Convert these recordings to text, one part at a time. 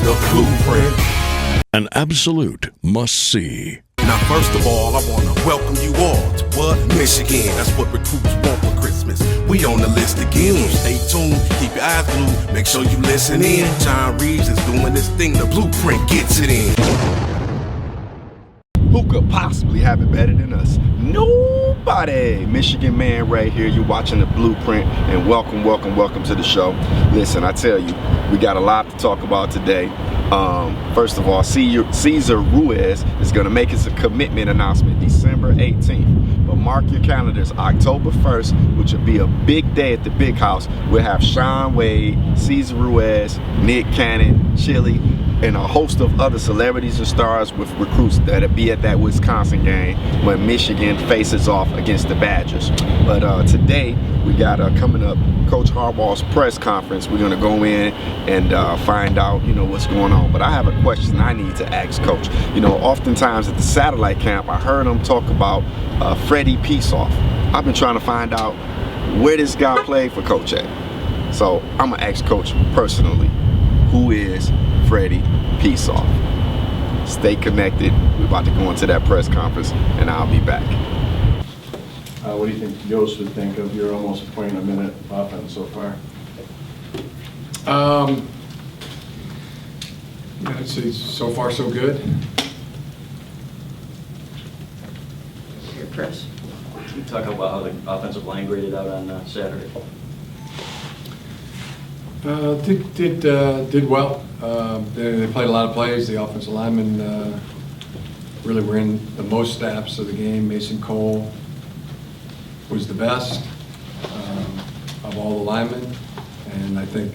the blueprint. An absolute must-see. Now, first of all, I want to welcome you all to what? Michigan. That's what recruits want for Christmas. We on the list again. Stay tuned, keep your eyes glued, make sure you listen in. John Reeves is doing this thing, the blueprint gets it in. Who could possibly have it better than us? Nobody. Michigan man right here. You're watching the blueprint, and welcome to the show. Listen, I tell you, we got a lot to talk about today. First of all, Cesar Ruiz is going to make his commitment announcement December 18th. But mark your calendars, October 1st, which will be a big day at the Big House. We'll have Shaun Wade, Cesar Ruiz, Nick Cannon, Chili, and a host of other celebrities and stars with recruits that'll be at that Wisconsin game when Michigan faces off against the Badgers. But today we got coming up Coach Harbaugh's press conference. We're gonna go in and find out, what's going on. But I have a question I need to ask Coach. Oftentimes at the satellite camp, I heard him talk about Freddy P Soft. I've been trying to find out where this guy played for Coach at. So I'm gonna ask Coach personally, who is Freddy P Soft? Stay connected. We're about to go into that press conference, and I'll be back. What do you think Yost would think of your almost point-a-minute offense so far? I'd say so far so good. Here, Chris. Can you talk about how the offensive line graded out on Saturday? Did well. They played a lot of plays. The offensive linemen really were in the most snaps of the game. Mason Cole was the best of all the linemen, and I think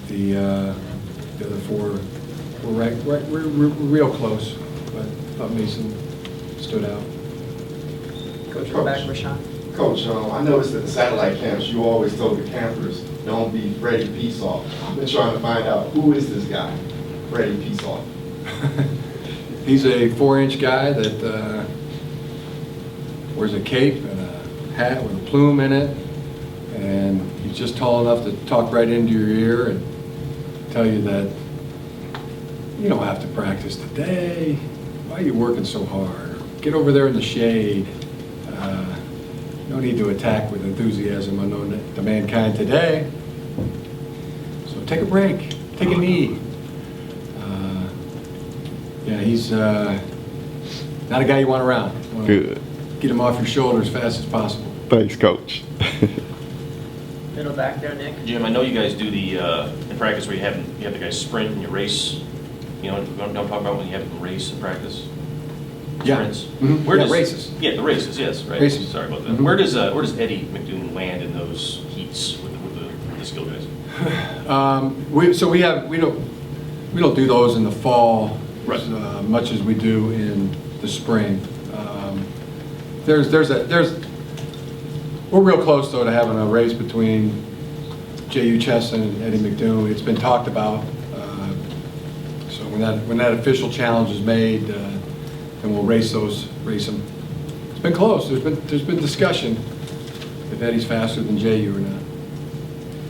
the other four were real close, but I thought Mason stood out. Coach, go back, Rashawn. Coach, I noticed at the satellite camps, you always told the campers, don't be Freddy P Soft. I've been trying to find out, who is this guy, Freddy P Soft? He's a 4-inch guy that wears a cape and a hat with a plume in it, and he's just tall enough to talk right into your ear and tell you that you don't have to practice today. Why are you working so hard? Get over there in the shade. No need to attack with enthusiasm unknown to mankind today. So take a break, take a knee. He's not a guy you want around. Good. Get him off your shoulder as fast as possible. Thanks, Coach. Middle back there, Nick. Jim, I know you guys do the in practice where you have the guys sprint and you race. Don't talk about when you have them race in practice. Yeah. Sprints. Mm-hmm. Where does races? Yeah, the races. Yes, right. Races. Sorry about that. Mm-hmm. Where does Eddie McDoon land in those heats with the skill guys? We don't do those in the fall Right. as much as we do in the spring. We're real close though to having a race between J.U. Chesson and Eddie McDoon. It's been talked about. So when that official challenge is made, then we'll race them. It's been close. There's been discussion if Eddie's faster than J.U. or not.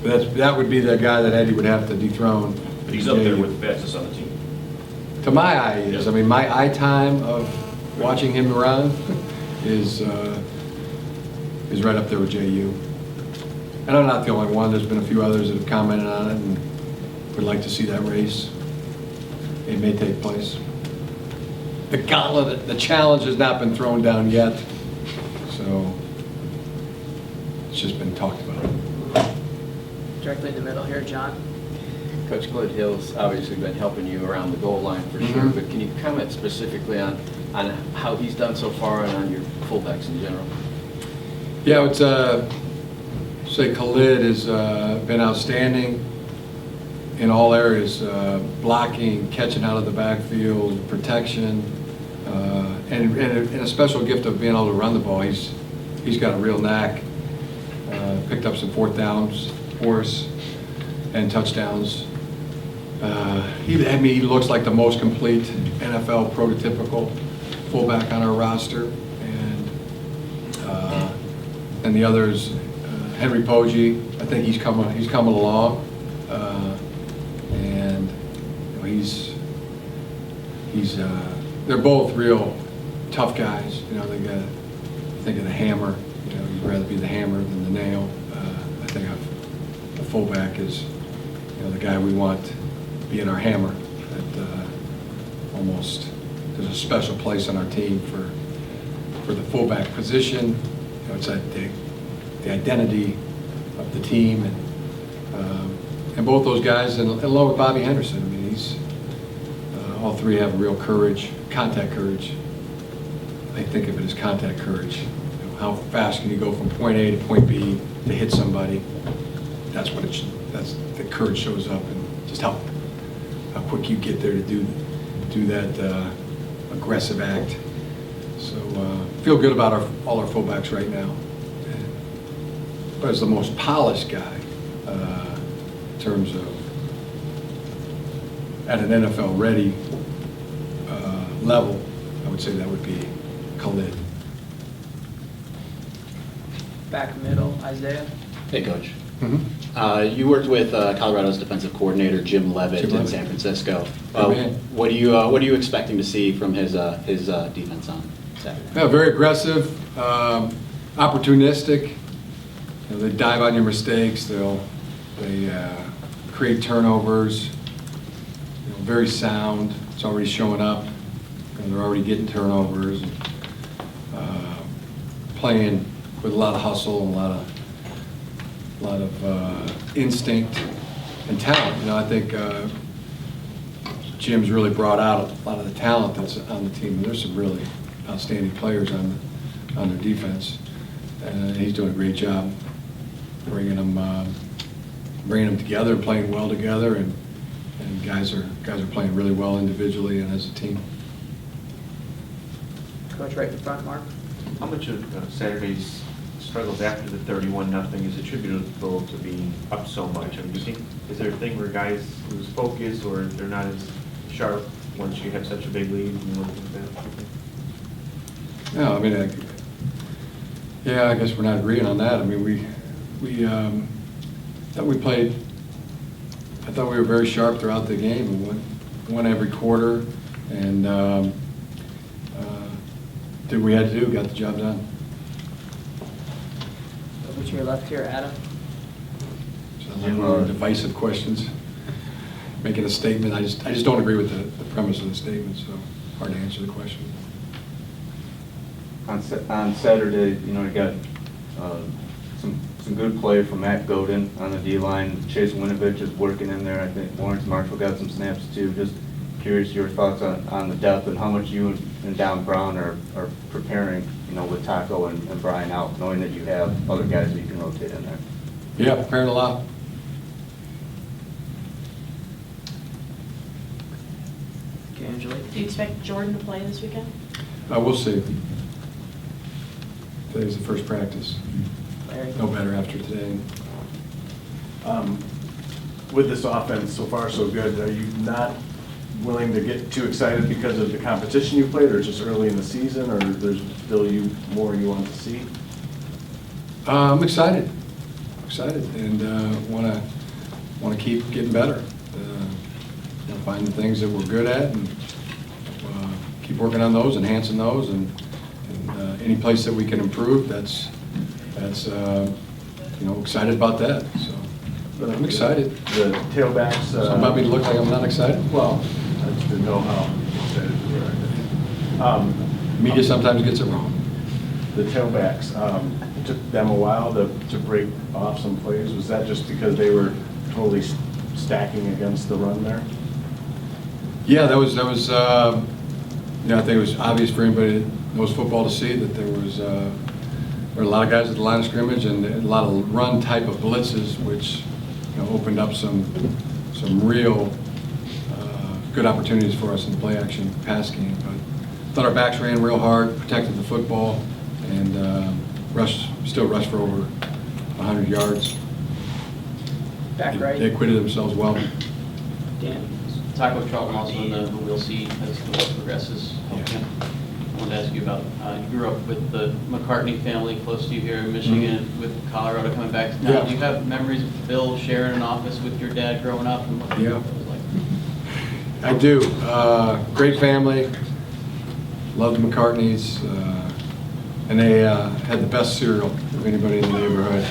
But that would be the guy that Eddie would have to dethrone. But he's up there with the fastest on the team. To my eye, he is. Yeah. I mean, my eye time of watching him run is right up there with J.U. And I'm not the only one. There's been a few others that have commented on it and would like to see that race. It may take place. The gauntlet, the challenge has not been thrown down yet, so it's just been talked about. Directly in the middle here, John. Coach Clint Hill's obviously been helping you around the goal line for sure, but can you comment specifically on how he's done so far and on your fullbacks in general? Yeah, I would say Khalid has been outstanding in all areas, blocking, catching out of the backfield, protection, and a special gift of being able to run the ball. He's got a real knack. Picked up some fourth downs for us and touchdowns. He looks like the most complete NFL prototypical fullback on our roster, and the others, Henry Poggi, I think he's coming along, and they're both real tough guys. You know, they got, think of the hammer. You know, you'd rather be the hammer than the nail. I think the fullback is, you know, the guy we want being our hammer. That almost there's a special place on our team for the fullback position. You know, it's that the identity of the team, and both those guys, and along with Bobby Henderson. I mean, he's all three have real courage, contact courage. I think of it as contact courage. You know, how fast can you go from point A to point B to hit somebody? That's what that's the courage shows up, and just how quick you get there to do that aggressive act. So feel good about all our fullbacks right now. But as the most polished guy in terms of at an NFL ready level, I would say that would be Khalid. Back middle, Isaiah. Hey, Coach. Mm-hmm. You worked with Colorado's defensive coordinator Jim Leavitt in San Francisco. What are you expecting to see from his defense on Saturday? Yeah, very aggressive, opportunistic. You know, they dive on your mistakes. They create turnovers. You know, very sound. It's already showing up. And they're already getting turnovers. And, playing with a lot of hustle and a lot of instinct and talent. You know, I think Jim's really brought out a lot of the talent that's on the team. And there's some really outstanding players on their defense, and he's doing a great job bringing them together, playing well together, and guys are playing really well individually and as a team. Coach, right in front, Mark. How much of Saturday's struggles after the 31-0 is attributable to being up so much? I mean, do you think, is there a thing where guys lose focus or they're not as sharp once you have such a big lead? No, I mean, I guess we're not agreeing on that. I mean, we thought we played. I thought we were very sharp throughout the game. We won every quarter, and did what we had to do, got the job done. Over to your left here, Adam. So like one of our divisive questions. Making a statement, I just don't agree with the premise of the statement, so hard to answer the question. On Saturday, you know, you got some good play from Matt Godin on the D-line. Chase Winovich is working in there. I think Lawrence Marshall got some snaps too. Just curious your thoughts on the depth and how much you and Don Brown are preparing, you know, with Taco and Brian out, knowing that you have other guys that you can rotate in there. Yeah, preparing a lot. Okay, Angela. Do you expect Jordan to play this weekend? We'll see. Today's the first practice. Larry. No better after today. With this offense, so far so good, are you not willing to get too excited because of the competition you played, or it's just early in the season, or there's still more you want to see? I'm excited, and want to keep getting better. Find the things that we're good at, and keep working on those, enhancing those, and any place that we can improve. That's you know, excited about that. So, but I'm excited. The tailbacks. Some about me to look like I'm not excited. Well, I just didn't know how excited you were. Media sometimes gets it wrong. The tailbacks, it took them a while to break off some plays. Was that just because they were totally stacking against the run there? Yeah, that was. Yeah, I think it was obvious for anybody that knows football to see that there were a lot of guys at the line of scrimmage and a lot of run type of blitzes, which, you know, opened up some real good opportunities for us in the play action pass game. But I thought our backs ran real hard, protected the football, and still rushed for over 100 yards. Back right. They acquitted themselves well. Dan. Taco Charlton also in the we'll see as the week progresses. Yeah. I wanted to ask you about, you grew up with the McCartney family close to you here in Michigan, with Colorado coming back to town. Yeah. Do you have memories of Bill sharing an office with your dad growing up and what Yeah. it was like? I do. Great family. Loved McCartney's. And they had the best cereal of anybody in the neighborhood.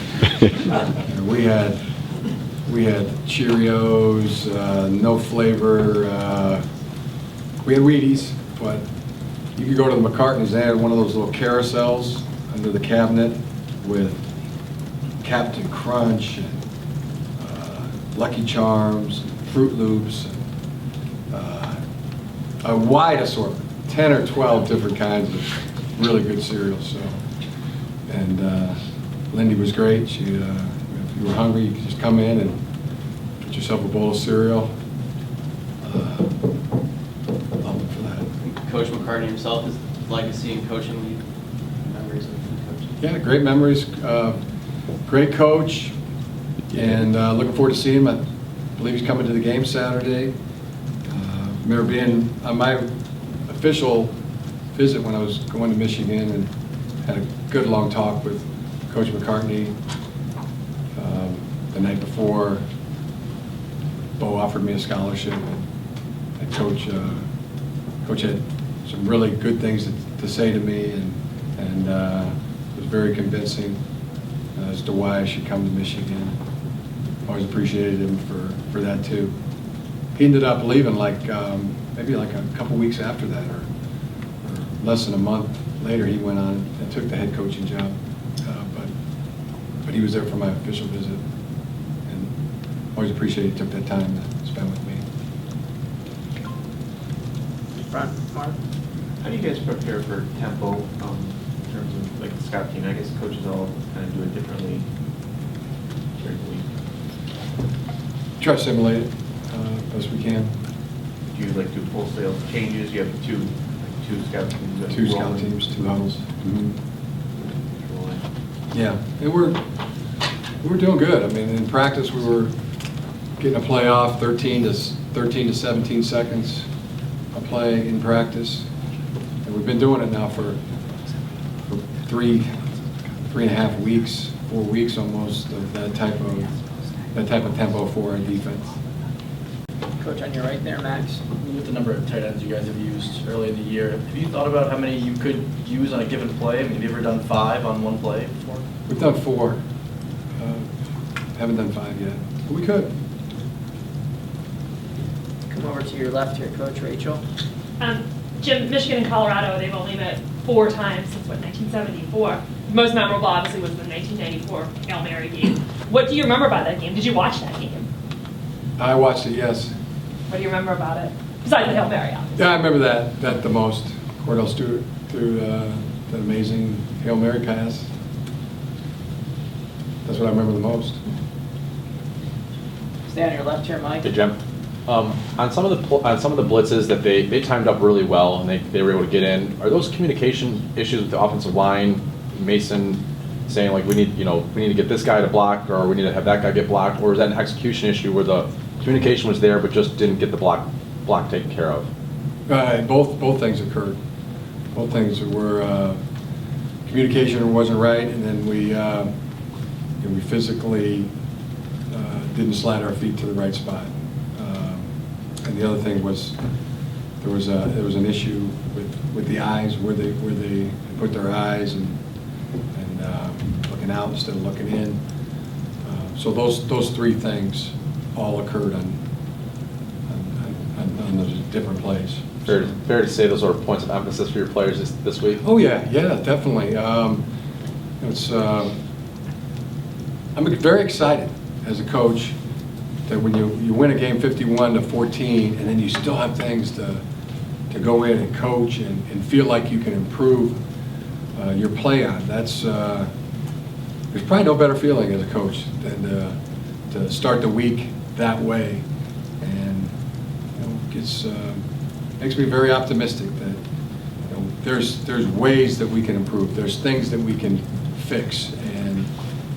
We had Cheerios, no flavor. We had Wheaties, but you could go to the McCartney's. They had one of those little carousels under the cabinet with Captain Crunch and Lucky Charms, and Fruit Loops, and, a wide assortment, 10 or 12 different kinds of really good cereals. So, and Lindy was great. She, if you were hungry, you could just come in and get yourself a bowl of cereal. Love it for that. Coach McCartney himself, his legacy in coaching, memories of coaching. Yeah, great memories. Great coach, and looking forward to seeing him. I believe he's coming to the game Saturday. Remember being on my official visit when I was going to Michigan and had a good long talk with Coach McCartney the night before. Bo offered me a scholarship, and Coach had some really good things to say to me, and was very convincing as to why I should come to Michigan. Always appreciated him for that too. He ended up leaving maybe like a couple weeks after that, or less than a month later. He went on and took the head coaching job, but he was there for my official visit, and always appreciated he took that time to spend with me. Front, Mark? How do you guys prepare for tempo in terms of like the scout team? I guess coaches all kind of do it differently during the week. Try to simulate it best we can. Do you like do wholesale changes? You have two scout teams. That Two roll scout in. teams, two huddles. Roll in. Yeah, and we're doing good. I mean, in practice, we were getting a play off 13 to 17 seconds a play in practice, and we've been doing it now for 3.5 weeks, 4 weeks almost of that type of tempo for our defense. Coach, on your right there, Max. With the number of tight ends you guys have used early in the year, have you thought about how many you could use on a given play? I mean, have you ever done 5 on one play before? We've done 4. Haven't done 5 yet, but we could. Come over to your left here, Coach Rachel. Jim, Michigan and Colorado, they've only met 4 times since, 1974. Most memorable, obviously, was the 1994 Hail Mary game. What do you remember about that game? Did you watch that game? I watched it, yes. What do you remember about it? Besides the Hail Mary, obviously. Yeah, I remember that the most. Cordell Stewart threw that amazing Hail Mary pass. That's what I remember the most. Stay on your left here, Mike. Hey, Jim. On some of the blitzes that they timed up really well and they were able to get in, are those communication issues with the offensive line? Mason saying like we need to get this guy to block, or we need to have that guy get blocked, or is that an execution issue where the communication was there but just didn't get the block taken care of? Both things occurred. Both things were communication wasn't right, and then we physically didn't slide our feet to the right spot. And the other thing was there was an issue with the eyes, where they put their eyes and looking out instead of looking in. So those 3 things all occurred on those different plays. Fair to say those are points of emphasis for your players this week? Oh yeah, definitely. I'm very excited as a coach that when you win a game 51-14, and then you still have things to go in and coach and feel like you can improve your play on. There's probably no better feeling as a coach than to start the week that way, and makes me very optimistic that there's ways that we can improve. There's things that we can fix, and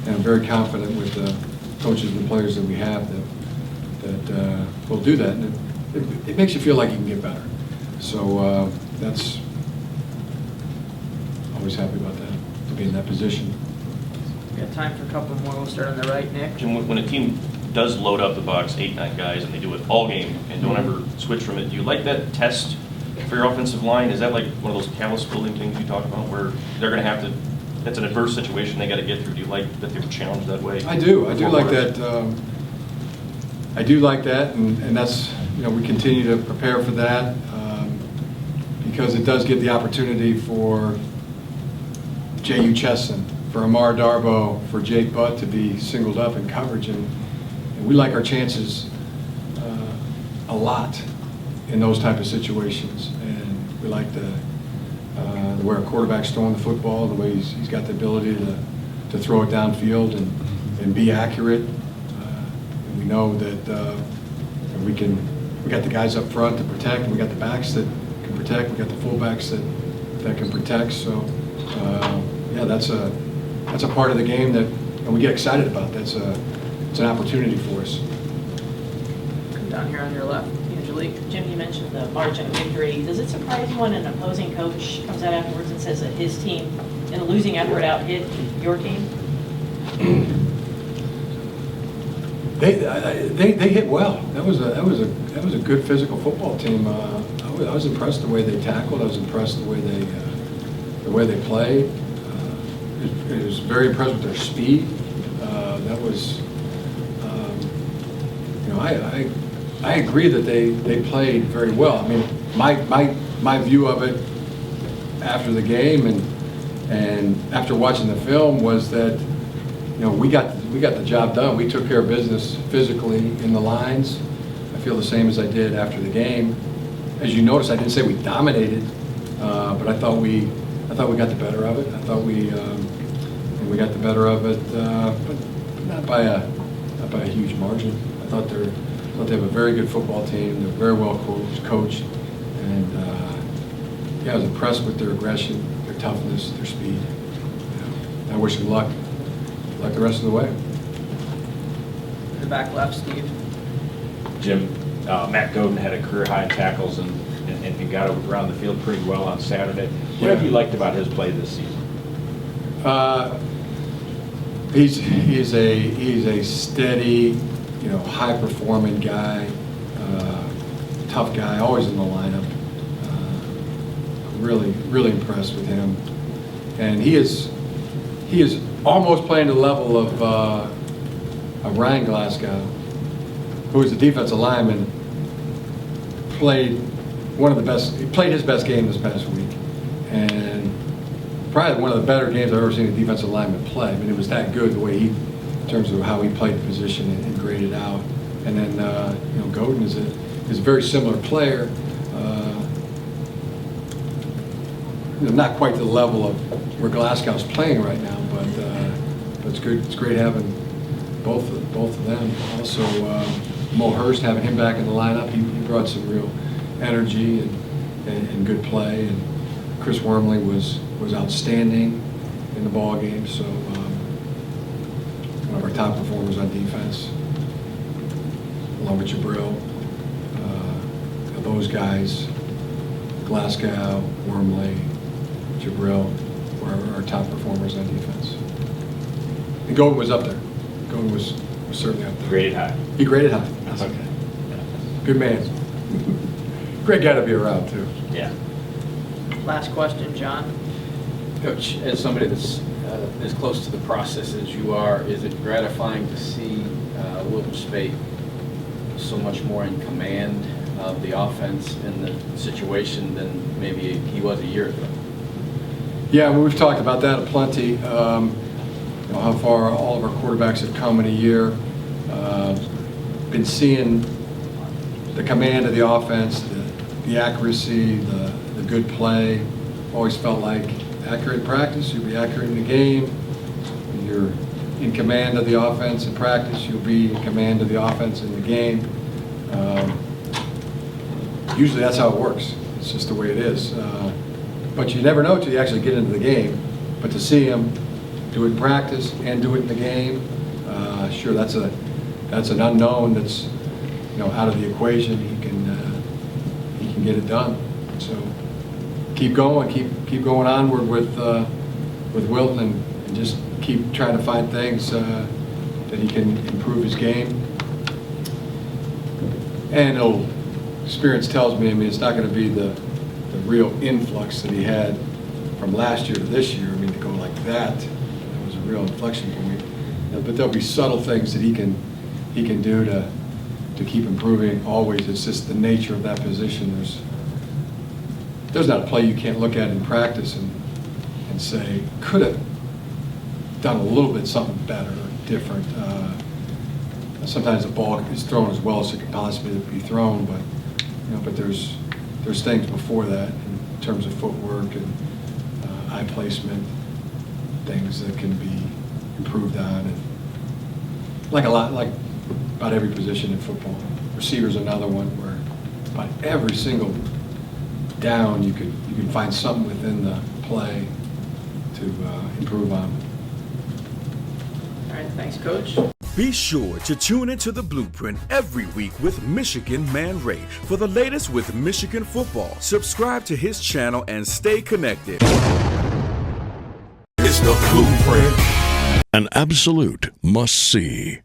I'm very confident with the coaches and the players that we have that will do that. And it makes you feel like you can get better. So that's always happy about that, to be in that position. We got time for a couple more. We'll start on the right, Nick. Jim, when a team does load up the box 8, 9 guys, and they do it all game and don't ever switch from it. Do you like that test for your offensive line? Is that like one of those callus building things you talk about where they're going to have to, that's an adverse situation they got to get through? Do you like that they were challenged that way? I do like that. I do like that, and that's, we continue to prepare for that because it does give the opportunity for J.U. Chesson, for Amar Darboh, for Jake Butt to be singled up in coverage, and we like our chances a lot in those type of situations, and we like the way our quarterback's throwing the football, the way he's got the ability to throw it downfield and be accurate. And we know that we got the guys up front to protect, and we got the backs that can protect, we got the fullbacks that can protect. So yeah, that's a part of the game that we get excited about. It's an opportunity for us. Come down here on your left, Angelique. Jim, you mentioned the margin of victory. Does it surprise you when an opposing coach comes out afterwards and says that his team, in a losing effort, out-hit your team? They hit well. That was a good physical football team. I was impressed the way they tackled. I was impressed the way they played. I was very impressed with their speed. That was, I agree that they played very well. I mean, my view of it after the game and after watching the film was that we got the job done. We took care of business physically in the lines. I feel the same as I did after the game. As you notice, I didn't say we dominated, but I thought we got the better of it. I thought we got the better of it, but not by a huge margin. I thought they have a very good football team. They're very well coached, and yeah, I was impressed with their aggression, their toughness, their speed. I wish them luck the rest of the way. In the back left, Steve. Jim, Matt Godin had a career high in tackles and got around the field pretty well on Saturday. What have you liked about his play this season? He's a steady, high performing guy, tough guy, always in the lineup. Really impressed with him, and he is almost playing to the level of Ryan Glasgow, who is a defensive lineman. Played his best game this past week, and probably one of the better games I've ever seen a defensive lineman play. I mean, it was that good the way in terms of how he played the position and graded out. And then Godin is a very similar player, not quite to the level of where Glasgow's playing right now, but it's good. It's great having both of them. Also, Mo Hurst, having him back in the lineup, he brought some real energy and good play. And Chris Wormley was outstanding in the ball game. So one of our top performers on defense, along with Jabril. Those guys, Glasgow, Wormley, Jabril, were our top performers on defense. And Godin was up there. Godin was certainly up there. Graded high. He graded high. That's okay. Good man. Great guy to be around, too. Yeah. Last question, John. Coach, as somebody that's as close to the process as you are, is it gratifying to see Wilton Spate so much more in command of the offense in the situation than maybe he was a year ago? Yeah, we've talked about that plenty. How far all of our quarterbacks have come in a year. Been seeing the command of the offense, the accuracy, the good play. Always felt like accurate in practice, you'll be accurate in the game. When you're in command of the offense in practice, you'll be in command of the offense in the game. Usually that's how it works. It's just the way it is. But you never know until you actually get into the game. But to see him do it in practice and do it in the game, sure, that's an unknown that's out of the equation. He can get it done. So keep going onward with Wilton and just keep trying to find things that he can improve his game. And experience tells me, I mean, it's not going to be the real influx that he had from last year to this year. I mean, to go like that, it was a real inflection point. But there'll be subtle things that he can do to keep improving always. It's just the nature of that position. There's not a play you can't look at in practice and say, could have done a little bit something better or different. Sometimes the ball is thrown as well as it could possibly be thrown, but there's things before that in terms of footwork and eye placement, things that can be improved on, and like about every position in football. Receiver's another one where about every single down you can find something within the play to improve on. All right, thanks, Coach. Be sure to tune into The Blueprint every week with Michigan Man Ray for the latest with Michigan football. Subscribe to his channel and stay connected. It's The Blueprint. An absolute must-see.